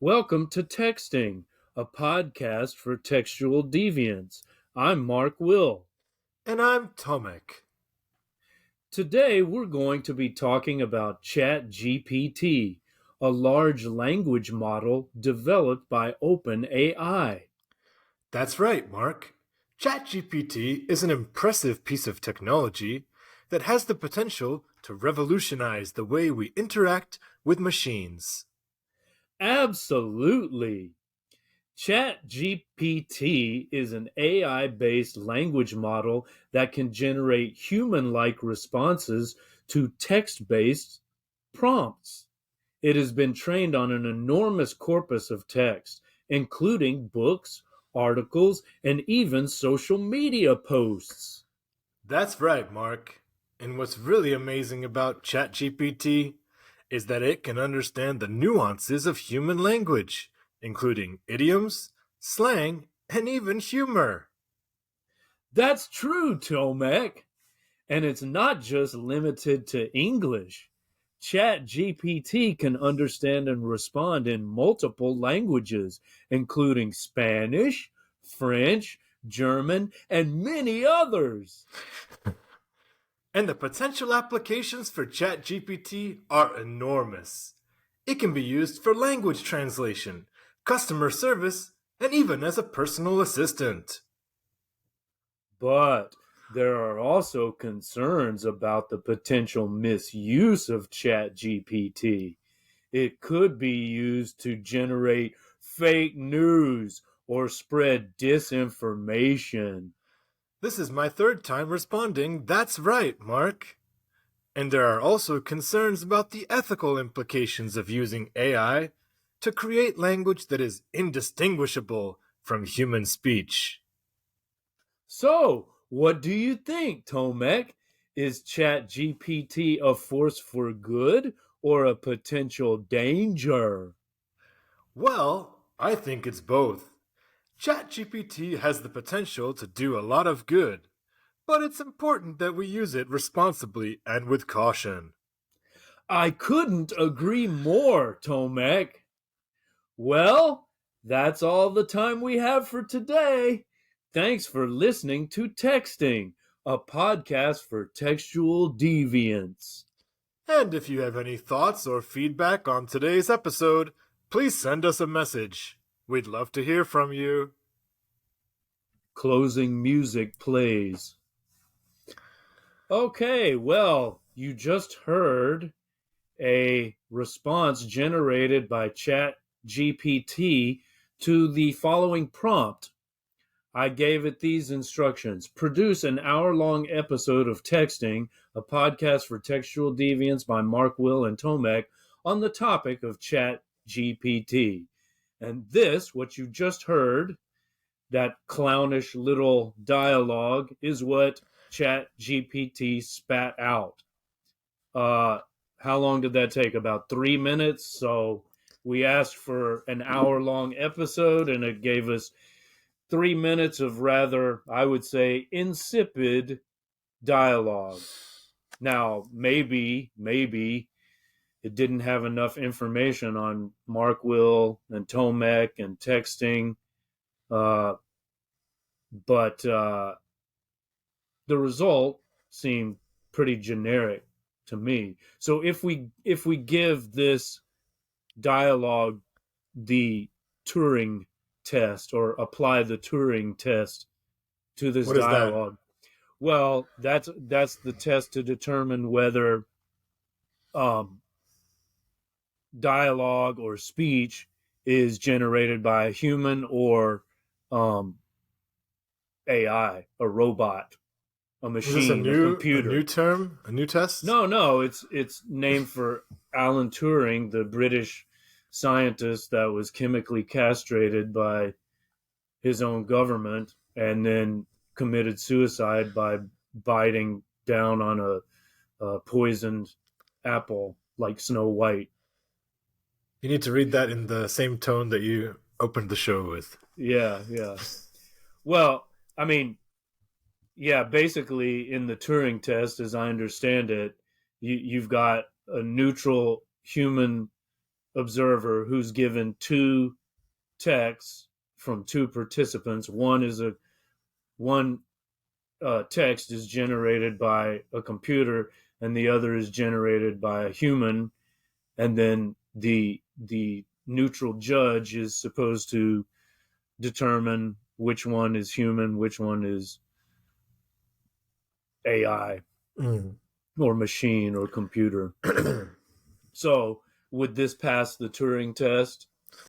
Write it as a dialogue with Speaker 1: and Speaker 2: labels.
Speaker 1: Welcome to Texting, a podcast for textual deviants. I'm Mark Will.
Speaker 2: And I'm Tomek.
Speaker 1: Today we're going to be talking about ChatGPT, a large language model developed by OpenAI.
Speaker 2: That's right, Mark. ChatGPT is an impressive piece of technology that has the potential to revolutionize the way we interact with machines.
Speaker 1: Absolutely. ChatGPT is an AI-based language model that can generate human-like responses to text-based prompts. It has been trained on an enormous corpus of text, including books, articles, and even social media posts.
Speaker 2: That's right, Mark. And what's really amazing about ChatGPT is that it can understand the nuances of human language, including idioms, slang, and even humor.
Speaker 1: That's true, Tomek. And it's not just limited to English. ChatGPT can understand and respond in multiple languages, including Spanish, French, German, and many others.
Speaker 2: And the potential applications for ChatGPT are enormous. It can be used for language translation, customer service, and even as a personal assistant.
Speaker 1: But there are also concerns about the potential misuse of ChatGPT. It could be used to generate fake news or spread disinformation.
Speaker 2: This is my third time responding. That's right, Mark. And there are also concerns about the ethical implications of using AI to create language that is indistinguishable from human speech.
Speaker 1: So, what do you think, Tomek? Is ChatGPT a force for good or a potential danger?
Speaker 2: Well, I think it's both. ChatGPT has the potential to do a lot of good, but it's important that we use it responsibly and with caution.
Speaker 1: I couldn't agree more, Tomek. Well, that's all the time we have for today. Thanks for listening to Texting, a podcast for textual deviants.
Speaker 2: And if you have any thoughts or feedback on today's episode, please send us a message. We'd love to hear from you.
Speaker 1: Closing music plays. Okay, well, you just heard a response generated by ChatGPT to the following prompt. I gave it these instructions. Produce an hour-long episode of Texting, a podcast for textual deviants by Mark Will and Tomek on the topic of ChatGPT. And this, what you just heard, that clownish little dialogue, is what ChatGPT spat out. How long did that take? About 3 minutes. So we asked for an hour-long episode, and it gave us 3 minutes of rather, I would say, insipid dialogue. Now, maybe it didn't have enough information on Mark Will and Tomek and texting, but the result seemed pretty generic to me. So if we give this dialogue the Turing test or apply the Turing test to this
Speaker 2: What is that?
Speaker 1: dialogue. Well, that's the test to determine whether dialogue or speech is generated by a human or AI, a robot, a
Speaker 2: Is this a
Speaker 1: machine, a
Speaker 2: new
Speaker 1: computer.
Speaker 2: term? A new test?
Speaker 1: No, it's named for Alan Turing, the British scientist that was chemically castrated by his own government and then committed suicide by biting down on a poisoned apple like Snow White.
Speaker 2: You need to read that in the same tone that you opened the show with.
Speaker 1: Yeah. Well, I mean, yeah, basically in the Turing test, as I understand it, you've got a neutral human observer who's given two texts from two participants. One text is generated by a computer, and the other is generated by a human, and then the neutral judge is supposed to determine which one is human, which one is AI or machine or computer. So would this pass the Turing test?